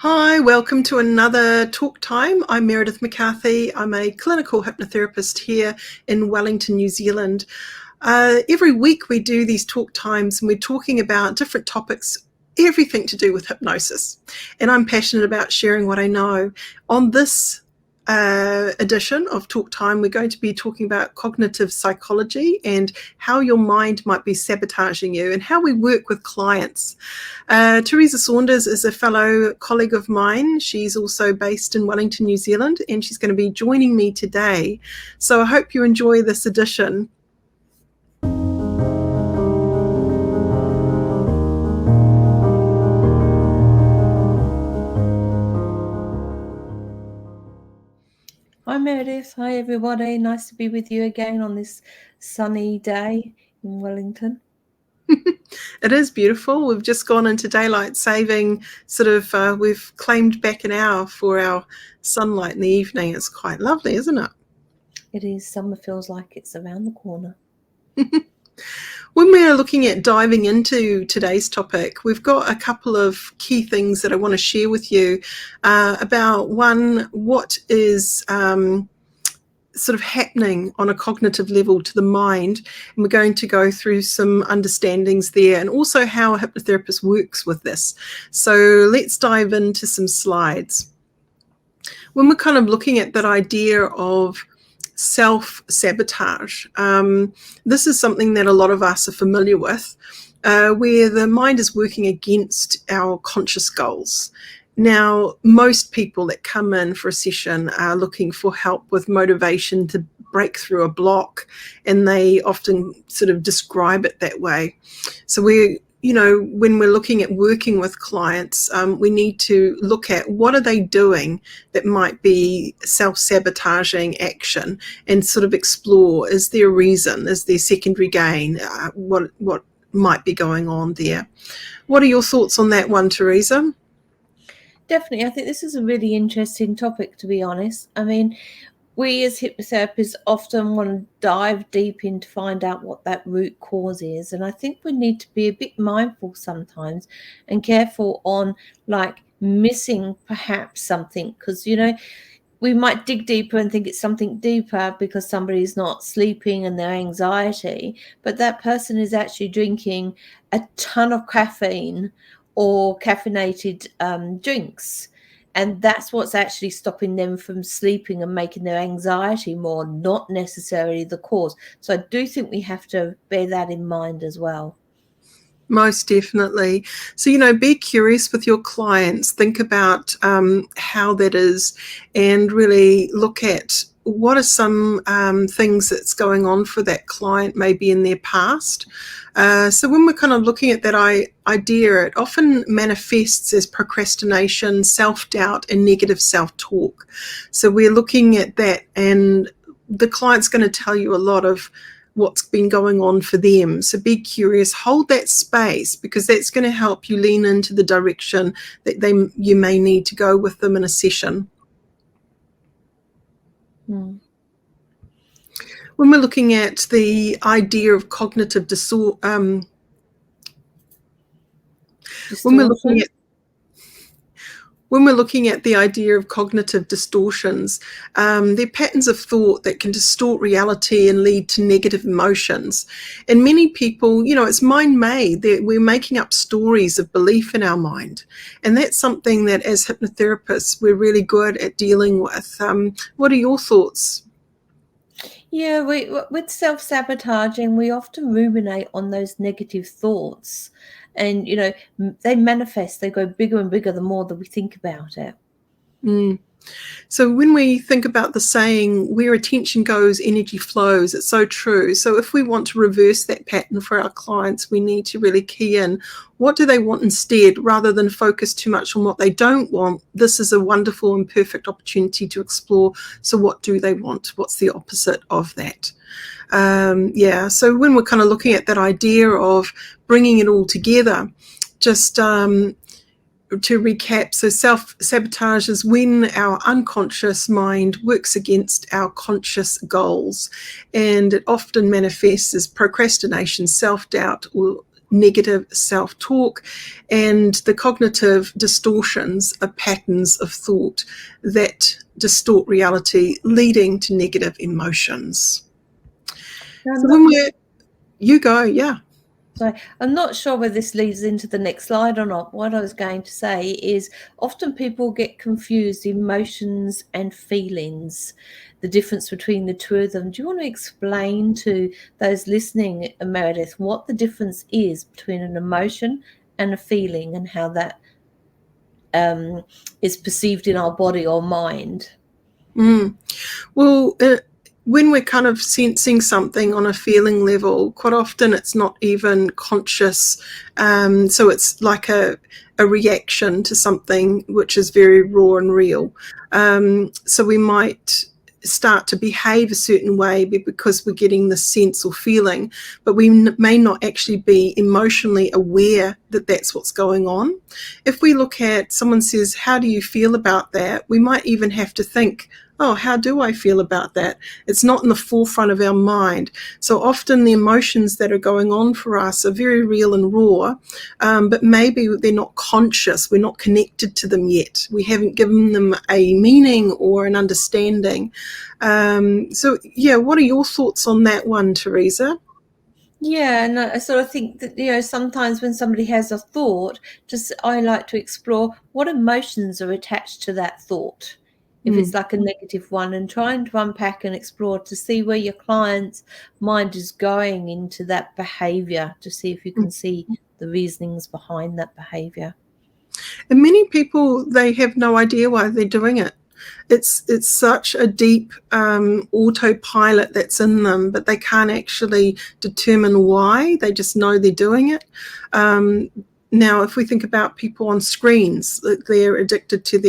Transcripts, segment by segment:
Hi, welcome to another talk time. I'm Meredith McCarthy. I'm a clinical hypnotherapist here in Wellington, New Zealand. Every week we do these talk times and we're talking about different topics, everything to do with hypnosis. And I'm passionate about sharing what I know. On this edition of Talk Time, we're going to be talking about cognitive psychology and how your mind might be sabotaging you and how we work with clients. Teresa Saunders is a fellow colleague of mine. She's also based in Wellington, New Zealand, and she's going to be joining me today. So I hope you enjoy this edition. Hi Meredith, hi everybody. Nice to be with you again on this sunny day in Wellington. It is beautiful. We've just gone into daylight saving, we've claimed back an hour for our sunlight in the evening. It's quite lovely, isn't it? It is. Summer feels like it's around the corner. When we're looking at diving into today's topic, we've got a couple of key things that I want to share with you about one, what is sort of happening on a cognitive level to the mind, and we're going to go through some understandings there and also how a hypnotherapist works with this. So let's dive into some slides. When we're kind of looking at that idea of self-sabotage, this is something that a lot of us are familiar with, where the mind is working against our conscious goals. Now, most people that come in for a session are looking for help with motivation to break through a block, and they often sort of describe it that way. So when we're looking at working with clients, we need to look at what are they doing that might be self-sabotaging action and sort of explore, is there a reason, is there secondary gain, what might be going on there. What are your thoughts on that one, Teresa? Definitely. I think this is a really interesting topic, to be honest. I mean, we as hypnotherapists often want to dive deep in to find out what that root cause is. And I think we need to be a bit mindful sometimes and careful on missing perhaps something, because, we might dig deeper and think it's something deeper because somebody's not sleeping and their anxiety, but that person is actually drinking a ton of caffeine or caffeinated drinks. And that's what's actually stopping them from sleeping and making their anxiety more, not necessarily the cause. So I do think we have to bear that in mind as well. Most definitely. So, be curious with your clients, think about how that is, and really look at what are some things that's going on for that client maybe in their past. So when we're kind of looking at that idea, it often manifests as procrastination, self-doubt, and negative self-talk. So we're looking at that, and the client's going to tell you a lot of what's been going on for them. So be curious, hold that space, because that's going to help you lean into the direction that you may need to go with them in a session. When we're looking at the idea of cognitive distortions, when we're looking at the idea of cognitive distortions, they're patterns of thought that can distort reality and lead to negative emotions. And many people, it's mind-made. We're making up stories of belief in our mind. And that's something that as hypnotherapists, we're really good at dealing with. What are your thoughts? Yeah, with self-sabotaging, we often ruminate on those negative thoughts. And, they manifest, they go bigger and bigger the more that we think about it. So when we think about the saying, where attention goes, energy flows, it's so true. So if we want to reverse that pattern for our clients, we need to really key in, what do they want instead, rather than focus too much on what they don't want. This is a wonderful and perfect opportunity to explore. So what do they want? What's the opposite of that? So when we're kind of looking at that idea of bringing it all together, just to recap, so self-sabotage is when our unconscious mind works against our conscious goals, and it often manifests as procrastination, self-doubt, or negative self-talk, and the cognitive distortions are patterns of thought that distort reality, leading to negative emotions. So when you go, yeah. So I'm not sure whether this leads into the next slide or not. What I was going to say is often people get confused, emotions and feelings, the difference between the two of them. Do you want to explain to those listening, Meredith, what the difference is between an emotion and a feeling, and how that is perceived in our body or mind? Well, when we're kind of sensing something on a feeling level, quite often it's not even conscious. So it's like a reaction to something which is very raw and real. So we might start to behave a certain way because we're getting the sense or feeling, but we may not actually be emotionally aware that that's what's going on. If we look at someone says, how do you feel about that? We might even have to think, oh, how do I feel about that? It's not in the forefront of our mind. So often the emotions that are going on for us are very real and raw, but maybe they're not conscious. We're not connected to them yet. We haven't given them a meaning or an understanding. So, yeah, what are your thoughts on that one, Teresa? Yeah, and I sort of think that, sometimes when somebody has a thought, I like to explore what emotions are attached to that thought, if it's like a negative one, and trying to unpack and explore to see where your client's mind is going into that behavior, to see if you can see the reasonings behind that behavior. And many people, they have no idea why they're doing it. It's such a deep autopilot that's in them, but they can't actually determine why. They just know they're doing it. Now, if we think about people on screens, they're addicted to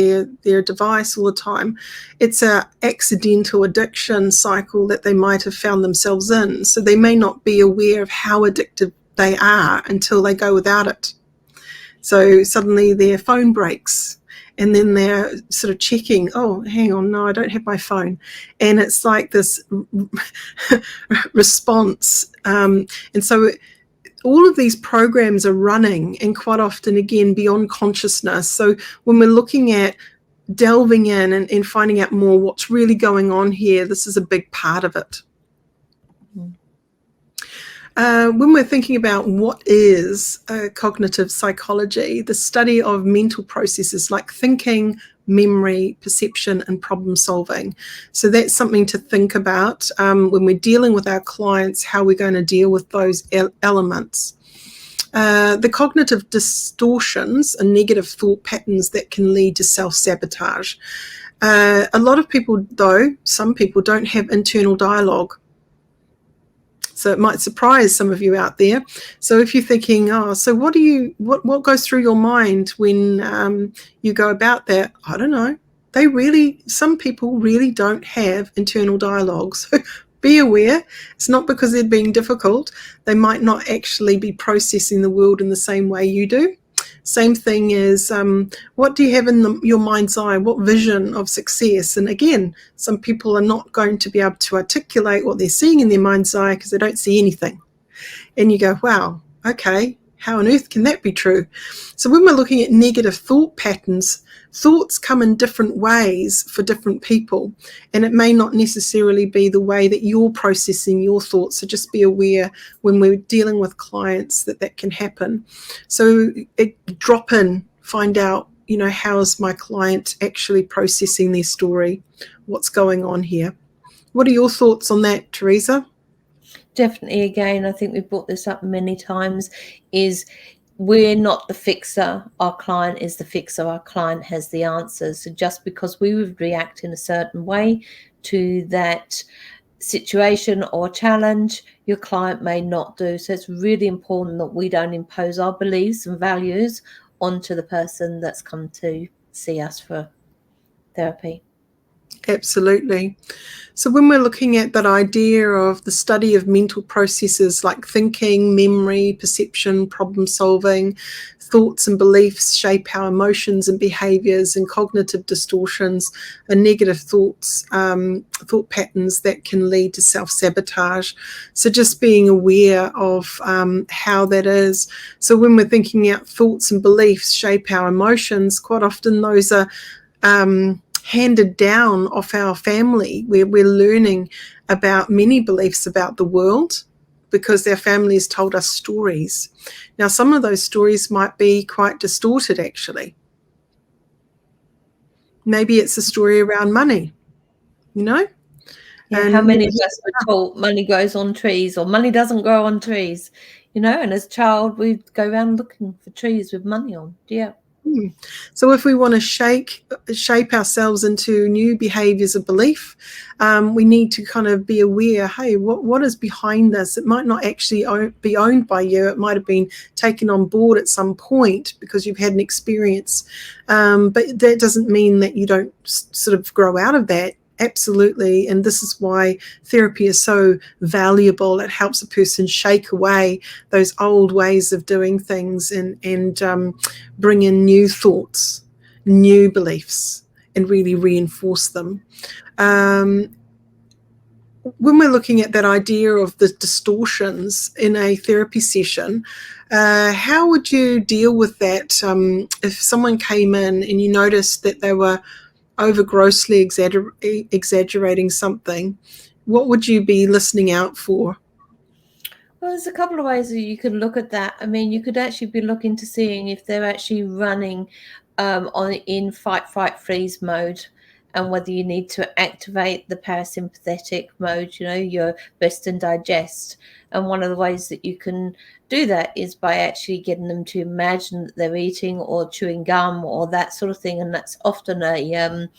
their device all the time. It's an accidental addiction cycle that they might have found themselves in. So they may not be aware of how addicted they are until they go without it. So suddenly their phone breaks, and then they're sort of checking, oh, hang on, no, I don't have my phone. And it's like this response. And so all of these programs are running, and quite often, again, beyond consciousness. So when we're looking at delving in and finding out more what's really going on here, this is a big part of it. When we're thinking about what is cognitive psychology, the study of mental processes like thinking, memory, perception, and problem solving. So that's something to think about when we're dealing with our clients, how we're going to deal with those elements. The cognitive distortions and negative thought patterns that can lead to self-sabotage. A lot of people, though, some people don't have internal dialogue. So it might surprise some of you out there. So if you're thinking, oh, so what goes through your mind when you go about that? I don't know. Some people really don't have internal dialogue. So be aware. It's not because they're being difficult. They might not actually be processing the world in the same way you do. Same thing is, what do you have in your mind's eye? What vision of success? And again, some people are not going to be able to articulate what they're seeing in their mind's eye because they don't see anything. And you go, wow, okay, how on earth can that be true? So when we're looking at negative thought patterns, thoughts come in different ways for different people, and it may not necessarily be the way that you're processing your thoughts. So just be aware when we're dealing with clients that can happen. So drop in, find out, how's my client actually processing their story? What's going on here? What are your thoughts on that, Teresa? Definitely, again, I think we've brought this up many times, is we're not the fixer. Our client is the fixer. Our client has the answers. So just because we would react in a certain way to that situation or challenge, your client may not do. So it's really important that we don't impose our beliefs and values onto the person that's come to see us for therapy. Absolutely. So when we're looking at that idea of the study of mental processes like thinking, memory, perception, problem solving, thoughts and beliefs shape our emotions and behaviors, and cognitive distortions and negative thoughts, thought patterns that can lead to self-sabotage. So just being aware of how that is. So when we're thinking out thoughts and beliefs shape our emotions, quite often those are handed down off our family, where we're learning about many beliefs about the world because their families told us stories. Now, some of those stories might be quite distorted, actually. Maybe it's a story around money, you know? Yeah, how And many of us were taught money grows on trees or money doesn't grow on trees, you know? And as a child, we'd go around looking for trees with money on. Yeah. So if we want to shape ourselves into new behaviours of belief, we need to kind of be aware, hey, what is behind this? It might not actually be owned by you. It might have been taken on board at some point because you've had an experience. But that doesn't mean that you don't sort of grow out of that. Absolutely. And this is why therapy is so valuable. It helps a person shake away those old ways of doing things and bring in new thoughts, new beliefs, and really reinforce them. When we're looking at that idea of the distortions in a therapy session, how would you deal with that if someone came in and you noticed that they were over grossly exaggerating something? What would you be listening out for? Well, there's a couple of ways that you can look at that. I mean, you could actually be looking to seeing if they're actually running in fight, flight, freeze mode, and whether you need to activate the parasympathetic mode, you know, your rest and digest. And one of the ways that you can do that is by actually getting them to imagine that they're eating or chewing gum or that sort of thing. And that's often a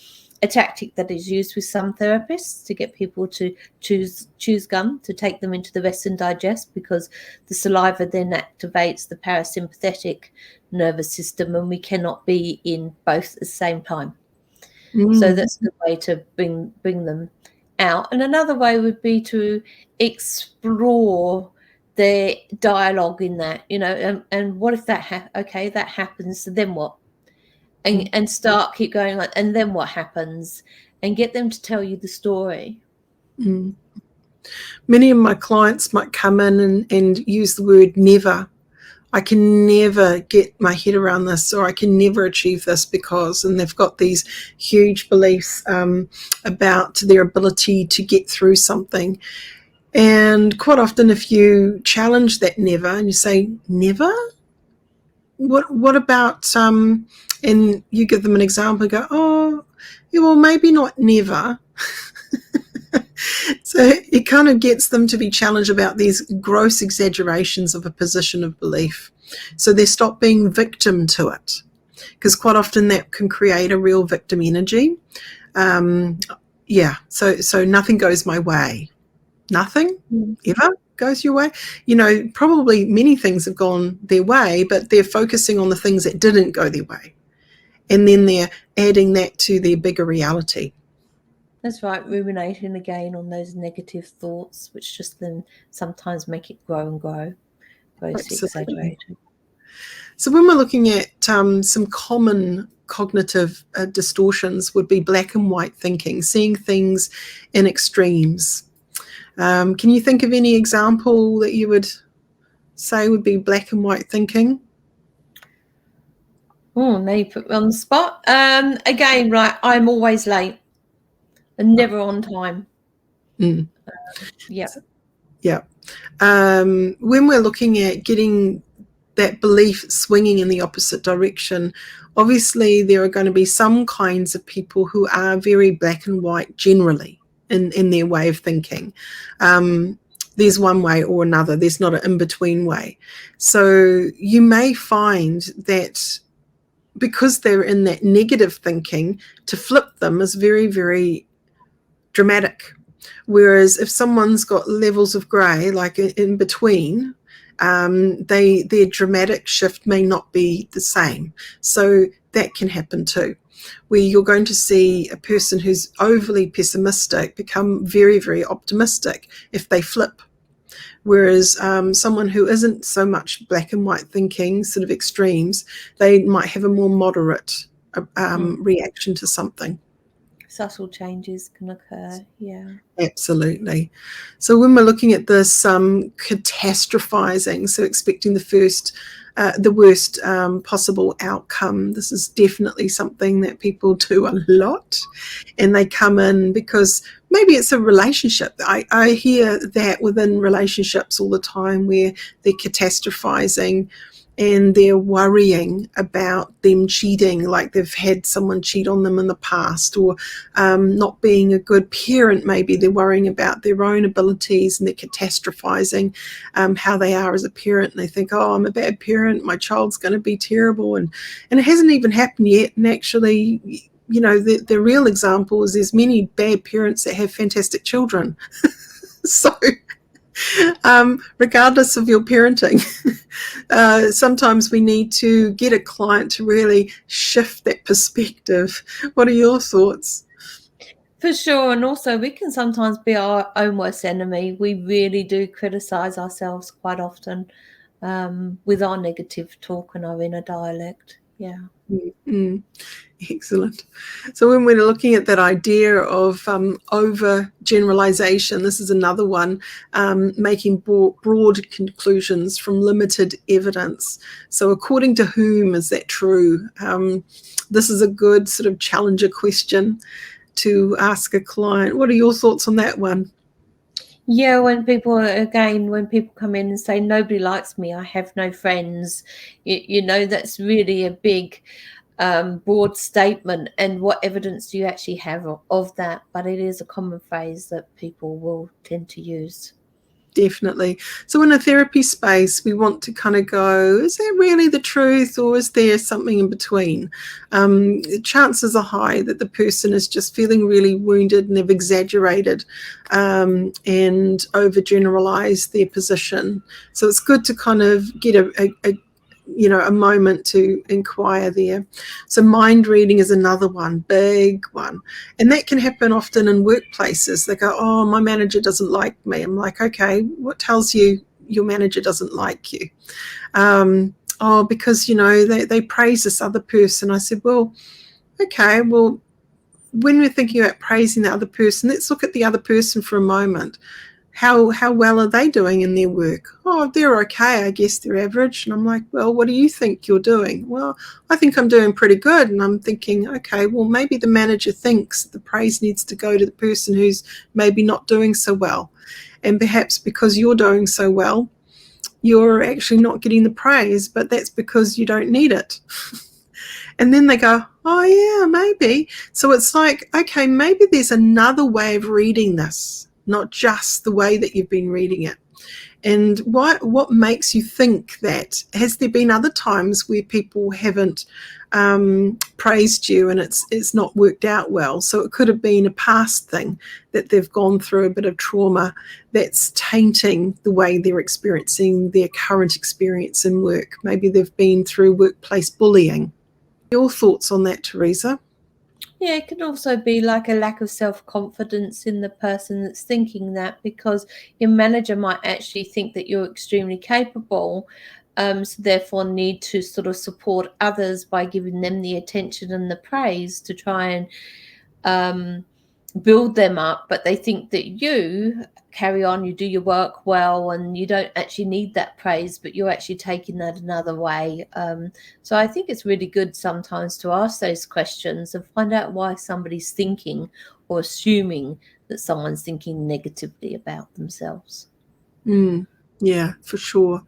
tactic that is used with some therapists to get people to choose gum, to take them into the rest and digest, because the saliva then activates the parasympathetic nervous system and we cannot be in both at the same time. So that's a good way to bring them out. And another way would be to explore the dialogue in that, you know, and what if that okay, that happens, so then what? And keep going like, and then what happens, and get them to tell you the story. Many of my clients might come in and use the word never. I can never get my head around this, or I can never achieve this because, and they've got these huge beliefs about their ability to get through something. And quite often if you challenge that never and you say, never? What about, and you give them an example and go, oh, yeah, well, maybe not never. So it kind of gets them to be challenged about these gross exaggerations of a position of belief. So they stop being victim to it, because quite often that can create a real victim energy. So nothing goes my way. Nothing ever goes your way. You know, probably many things have gone their way, but they're focusing on the things that didn't go their way. And then they're adding that to their bigger reality. That's right, ruminating again on those negative thoughts, which just then sometimes make it grow and grow, grossly exaggerated. So when we're looking at some common cognitive distortions would be black and white thinking, seeing things in extremes. Can you think of any example that you would say would be black and white thinking? Oh, now you put me on the spot. Again, right, I'm always late and never on time. Yeah. When we're looking at getting that belief swinging in the opposite direction, obviously there are going to be some kinds of people who are very black and white generally in their way of thinking. There's one way or another. There's not an in-between way. So you may find that because they're in that negative thinking, to flip them is very, very dramatic. Whereas if someone's got levels of grey, like in between, their dramatic shift may not be the same. So that can happen too, where you're going to see a person who's overly pessimistic become very, very optimistic if they flip. Whereas someone who isn't so much black and white thinking, sort of extremes, they might have a more moderate reaction to something. Subtle changes can occur, yeah. Absolutely. So when we're looking at this catastrophizing, so expecting the worst possible outcome, this is definitely something that people do a lot, and they come in because maybe it's a relationship. I hear that within relationships all the time, where they're catastrophizing and they're worrying about them cheating, like they've had someone cheat on them in the past, or not being a good parent. Maybe they're worrying about their own abilities and they're catastrophizing how they are as a parent, and they think, oh, I'm a bad parent, my child's going to be terrible, and it hasn't even happened yet. And actually, you know, the real example is there's many bad parents that have fantastic children. So regardless of your parenting, sometimes we need to get a client to really shift that perspective. What are your thoughts? For sure. And also, we can sometimes be our own worst enemy. We really do criticize ourselves quite often with our negative talk and our inner dialect. Yeah. Mm-hmm. Excellent. So when we're looking at that idea of overgeneralisation, this is another one, making broad conclusions from limited evidence. So according to whom is that true? This is a good sort of challenger question to ask a client. What are your thoughts on that one? Yeah, when people come in and say, nobody likes me, I have no friends, you know, that's really a big, broad statement. And what evidence do you actually have of that? But it is a common phrase that people will tend to use. Definitely. So in a therapy space, we want to kind of go, is that really the truth, or is there something in between? Chances are high that the person is just feeling really wounded and they've exaggerated and overgeneralized their position. So it's good to kind of get a moment to inquire there. So mind reading is another one, big one. And that can happen often in workplaces. They go, oh, my manager doesn't like me. I'm like, okay, what tells you your manager doesn't like you? Oh, because, you know, they praise this other person. I said, well, okay, well, when we're thinking about praising the other person, let's look at the other person for a moment. How well are they doing in their work? Oh, they're okay. I guess they're average. And I'm like, well, what do you think you're doing? Well, I think I'm doing pretty good. And I'm thinking, okay, well, maybe the manager thinks the praise needs to go to the person who's maybe not doing so well. And perhaps because you're doing so well, you're actually not getting the praise, but that's because you don't need it. And then they go, oh, yeah, maybe. So it's like, okay, maybe there's another way of reading this, not just the way that you've been reading it. And what makes you think that? Has there been other times where people haven't praised you and it's not worked out well? So it could have been a past thing that they've gone through, a bit of trauma that's tainting the way they're experiencing their current experience in work. Maybe they've been through workplace bullying. Your thoughts on that, Teresa? Yeah, it can also be like a lack of self-confidence in the person that's thinking that, because your manager might actually think that you're extremely capable, so therefore need to sort of support others by giving them the attention and the praise to try and build them up. But they think that you carry on, you do your work well, and you don't actually need that praise, but you're actually taking that another way. So I think it's really good sometimes to ask those questions and find out why somebody's thinking or assuming that someone's thinking negatively about themselves. Yeah, for sure.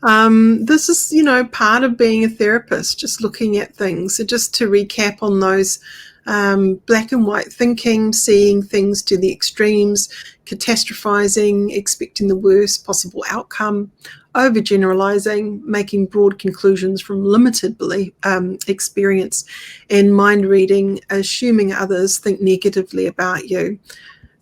This is, part of being a therapist, just looking at things. So just to recap on those, black and white thinking, seeing things to the extremes, catastrophizing, expecting the worst possible outcome, overgeneralizing, making broad conclusions from limited experience, and mind reading, assuming others think negatively about you.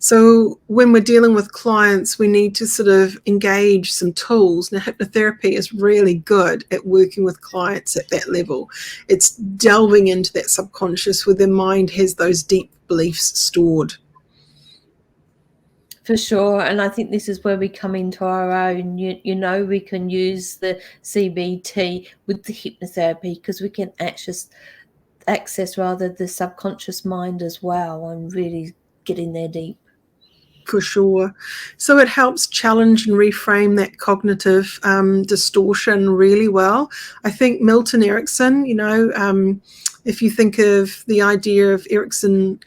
So when we're dealing with clients, we need to sort of engage some tools. Now, hypnotherapy is really good at working with clients at that level. It's delving into that subconscious where their mind has those deep beliefs stored. For sure, and I think this is where we come into our own. You know, we can use the CBT with the hypnotherapy because we can access rather the subconscious mind as well and really get in there deep. For sure. So it helps challenge and reframe that cognitive distortion really well. I think Milton Erickson, if you think of the idea of Ericksonian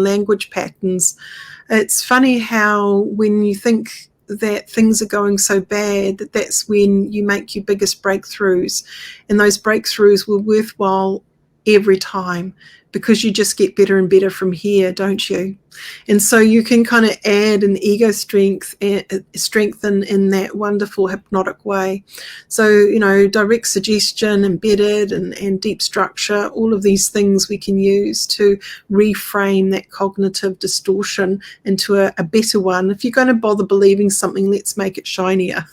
language patterns, it's funny how when you think that things are going so bad, that's when you make your biggest breakthroughs. And those breakthroughs were worthwhile every time because you just get better and better from here, don't you? And so you can kind of add an ego strengthen in that wonderful hypnotic way. So, direct suggestion, embedded and deep structure, all of these things we can use to reframe that cognitive distortion into a better one. If you're going to bother believing something, let's make it shinier.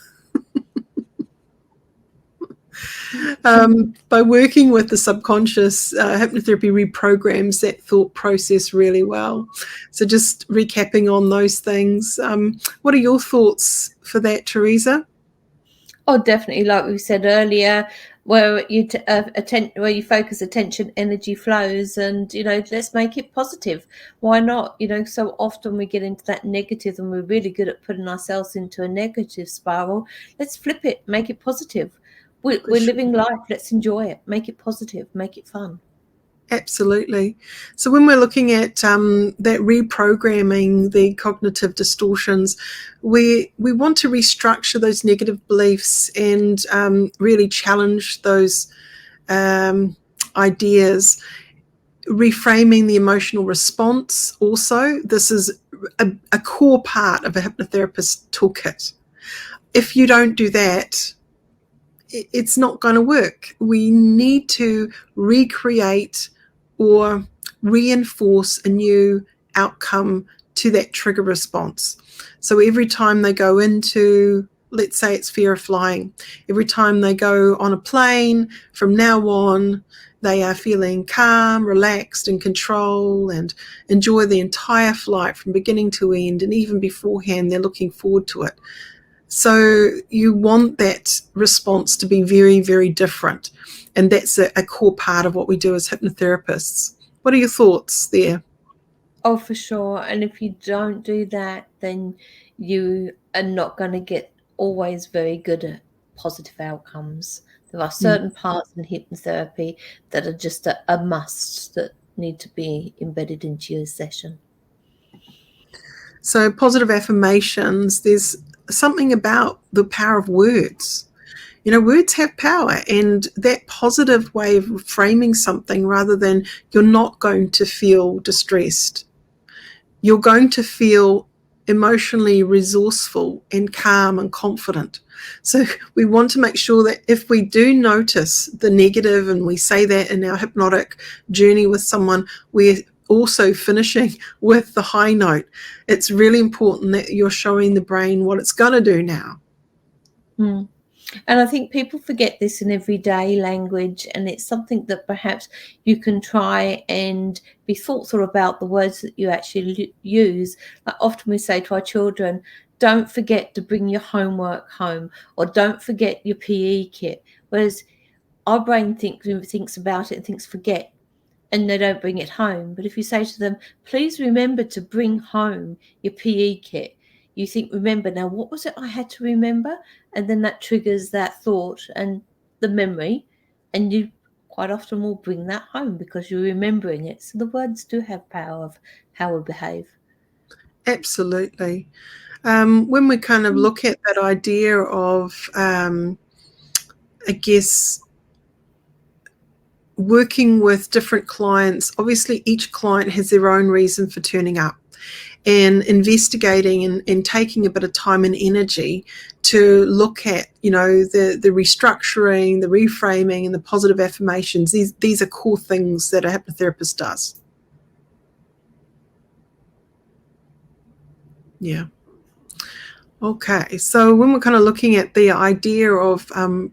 By working with the subconscious, hypnotherapy reprograms that thought process really well. So just recapping on those things, what are your thoughts for that, Teresa? Oh, definitely, like we said earlier, where you where you focus attention, energy flows, and let's make it positive. Why not? So often we get into that negative, and we're really good at putting ourselves into a negative spiral. Let's flip it, make it positive. We're living life. Let's enjoy it. Make it positive. Make it fun. Absolutely. So when we're looking at that reprogramming the cognitive distortions, we want to restructure those negative beliefs and really challenge those ideas. Reframing the emotional response also, this is a core part of a hypnotherapist toolkit. If you don't do that, it's not going to work. We need to recreate or reinforce a new outcome to that trigger response. So every time they go into, let's say it's fear of flying, every time they go on a plane, from now on, they are feeling calm, relaxed, in control, and enjoy the entire flight from beginning to end. And even beforehand, they're looking forward to it. So you want that response to be very, very different. And that's a core part of what we do as hypnotherapists. What are your thoughts there? Oh, for sure. And if you don't do that, then you are not going to get always very good at positive outcomes. There are certain parts in hypnotherapy that are just a must that need to be embedded into your session. So positive affirmations, there's something about the power of words. Words have power, and that positive way of framing something rather than you're not going to feel distressed. You're going to feel emotionally resourceful and calm and confident. So we want to make sure that if we do notice the negative, and we say that in our hypnotic journey with someone, we're also finishing with the high note. It's really important that you're showing the brain what it's going to do now. And I think people forget this in everyday language, and it's something that perhaps you can try and be thoughtful about the words that you actually use. Like often we say to our children, don't forget to bring your homework home, or don't forget your PE kit. Whereas our brain thinks about it and thinks forget, and they don't bring it home. But if you say to them, please remember to bring home your PE kit, you think, remember, now what was it I had to remember? And then that triggers that thought and the memory, and you quite often will bring that home because you're remembering it. So the words do have power of how we behave. Absolutely. When we kind of look at that idea of, I guess, working with different clients, obviously each client has their own reason for turning up, and investigating and taking a bit of time and energy to look at, the restructuring, the reframing, and the positive affirmations. These are core things that a hypnotherapist does. Yeah. Okay, so when we're kind of looking at the idea of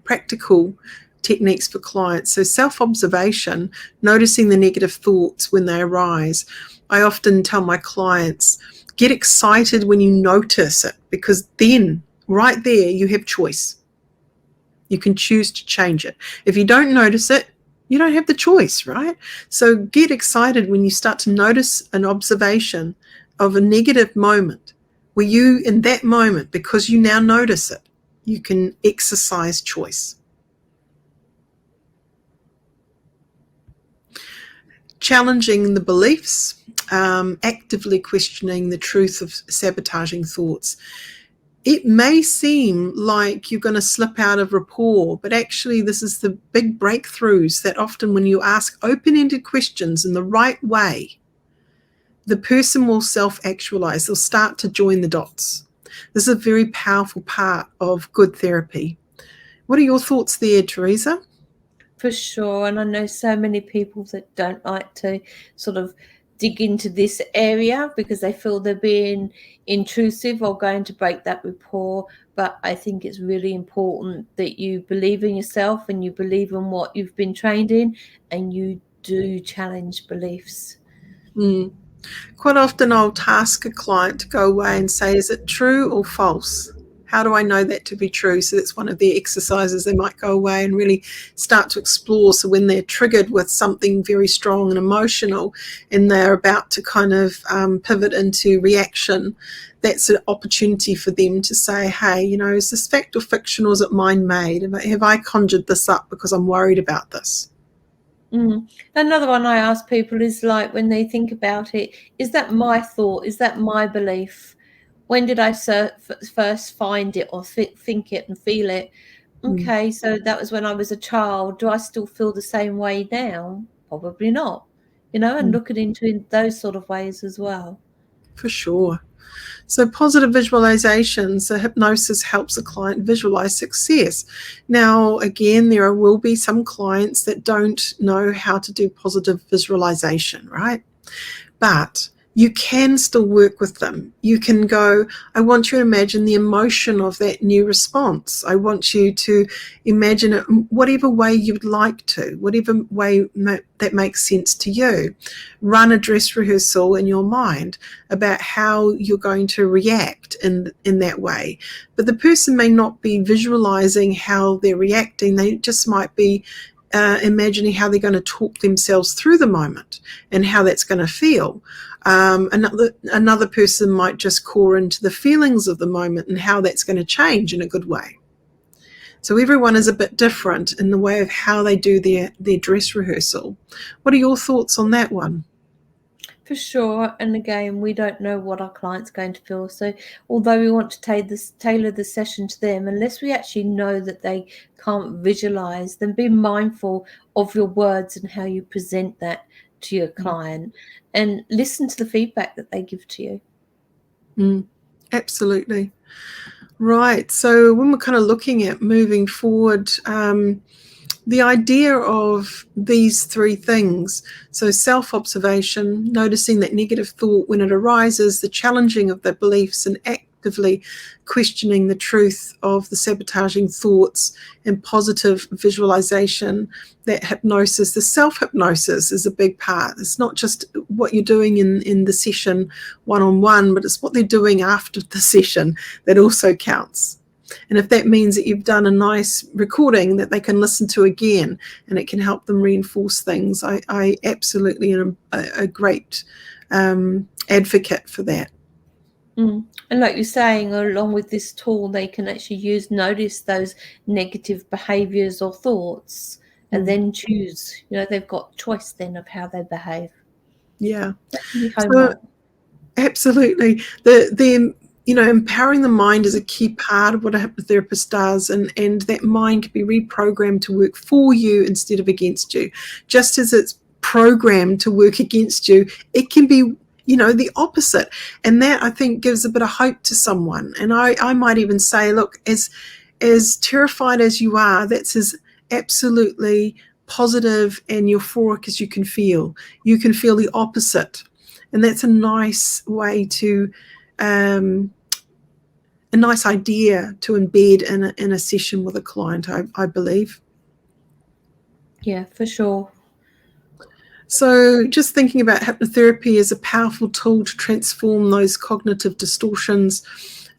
practical techniques for clients, so self-observation, noticing the negative thoughts when they arise, I often tell my clients, get excited when you notice it, because then right there you have choice. You can choose to change it. If you don't notice it, you don't have the choice, right? So get excited when you start to notice an observation of a negative moment where you, in that moment, because you now notice it, you can exercise choice. Challenging the beliefs, actively questioning the truth of sabotaging thoughts. It may seem like you're going to slip out of rapport, but actually this is the big breakthroughs that often when you ask open-ended questions in the right way, the person will self-actualize. They'll start to join the dots. This is a very powerful part of good therapy. What are your thoughts there, Teresa? For sure. And I know so many people that don't like to sort of dig into this area because they feel they're being intrusive or going to break that rapport. But I think it's really important that you believe in yourself and you believe in what you've been trained in, and you do challenge beliefs. Mm. Quite often I'll task a client to go away and say, is it true or false? How do I know that to be true? So that's one of the exercises. They might go away and really start to explore. So when they're triggered with something very strong and emotional and they're about to kind of pivot into reaction, that's an opportunity for them to say, hey, you know, is this fact or fiction, or is it mind made? Have I conjured this up because I'm worried about this? Another one I ask people is like, when they think about it, is that my thought? Is that my belief? When did I first find it or think it and feel it? Mm. Okay, so that was when I was a child. Do I still feel the same way now? Probably not. And Mm. looking into in those sort of ways as well. For sure. So positive visualization. So hypnosis helps a client visualize success. Now, again, there will be some clients that don't know how to do positive visualization, right? But you can still work with them. You can go, I want you to imagine the emotion of that new response. I want you to imagine it whatever way you'd like to, whatever way that makes sense to you. Run a dress rehearsal in your mind about how you're going to react in that way. But the person may not be visualizing how they're reacting. They just might be imagining how they're going to talk themselves through the moment and how that's going to feel. Another person might just core into the feelings of the moment and how that's going to change in a good way. So everyone is a bit different in the way of how they do their dress rehearsal. What are your thoughts on that one? For sure. And again, we don't know what our client's going to feel. So although we want to tailor the session to them, unless we actually know that they can't visualize, then be mindful of your words and how you present that to your client, and listen to the feedback that they give to you. Absolutely. Right. So when we're kind of looking at moving forward, the idea of these three things, so self-observation, noticing that negative thought when it arises, the challenging of the beliefs and actively questioning the truth of the sabotaging thoughts, and positive visualization, that hypnosis, the self-hypnosis is a big part. It's not just what you're doing in the session one-on-one, but it's what they're doing after the session that also counts. And if that means that you've done a nice recording that they can listen to again and it can help them reinforce things, I absolutely am a great advocate for that. And like you're saying, along with this tool, they can actually notice those negative behaviors or thoughts and then choose. They've got choice then of how they behave. Yeah. That can be So homework. absolutely. The empowering the mind is a key part of what a hypnotherapist does, and that mind can be reprogrammed to work for you instead of against you. Just as it's programmed to work against you, it can be the opposite. And that, I think, gives a bit of hope to someone. And I might even say, look, as terrified as you are, that's as absolutely positive and euphoric as you can feel. You can feel the opposite. And that's a nice way to a nice idea to embed in a session with a client, I believe. Yeah, for sure. So just thinking about hypnotherapy as a powerful tool to transform those cognitive distortions.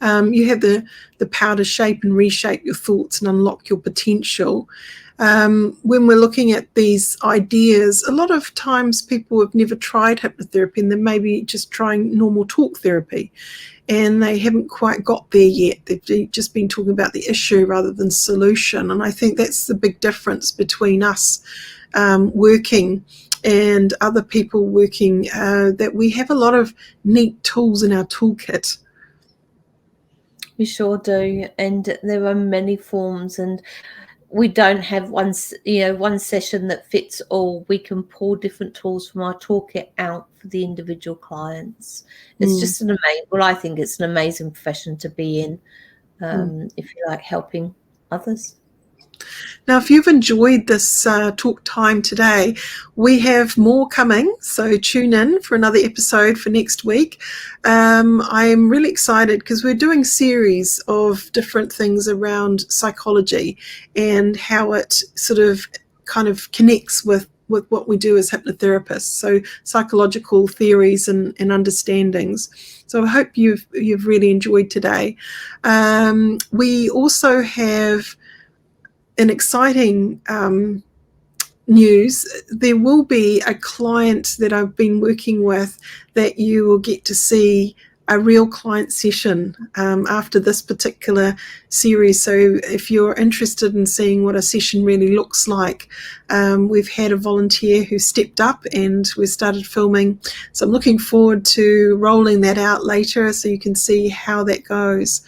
You have the power to shape and reshape your thoughts and unlock your potential. When we're looking at these ideas, a lot of times people have never tried hypnotherapy and they're maybe just trying normal talk therapy, and they haven't quite got there yet. They've just been talking about the issue rather than solution. And I think that's the big difference between us working and other people working, that we have a lot of neat tools in our toolkit. We sure do, and there are many forms, and we don't have one session that fits all. We can pull different tools from our toolkit out for the individual clients. It's just I think it's an amazing profession to be in, if you like helping others. Now, if you've enjoyed this talk time today, we have more coming, so tune in for another episode for next week. I'm really excited because we're doing a series of different things around psychology and how it sort of kind of connects with what we do as hypnotherapists, so psychological theories and understandings. So I hope you've really enjoyed today. We also have an exciting news. There will be a client that I've been working with that you will get to see a real client session after this particular series. So if you're interested in seeing what a session really looks like, we've had a volunteer who stepped up and we started filming. So I'm looking forward to rolling that out later so you can see how that goes.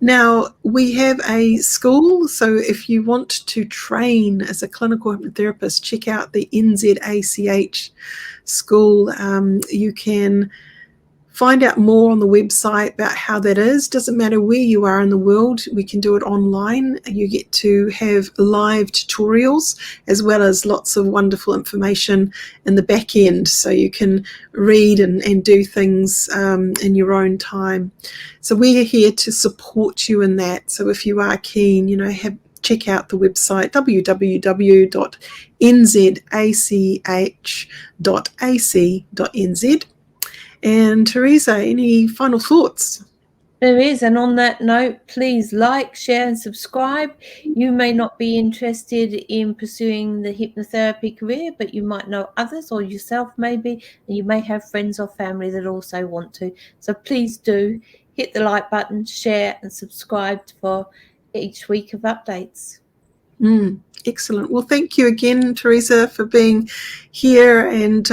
Now, we have a school, so if you want to train as a clinical hypnotherapist, check out the NZACH school. You can find out more on the website about how that is. Doesn't matter where you are in the world, we can do it online. You get to have live tutorials as well as lots of wonderful information in the back end, so you can read and do things in your own time. So we are here to support you in that. So if you are keen, check out the website www.nzach.ac.nz. And Teresa, any final thoughts? There is, and on that note, please like, share and subscribe. You may not be interested in pursuing the hypnotherapy career, but you might know others or yourself maybe, and you may have friends or family that also want to. So please do hit the like button, share and subscribe for each week of updates. Excellent. Well, thank you again, Teresa, for being here, and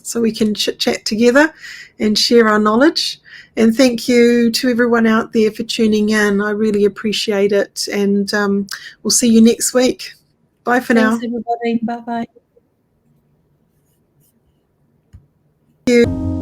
so we can chit-chat together and share our knowledge. And thank you to everyone out there for tuning in. I really appreciate it, and we'll see you next week. Bye for now. Thanks, everybody. Bye-bye. Thank you.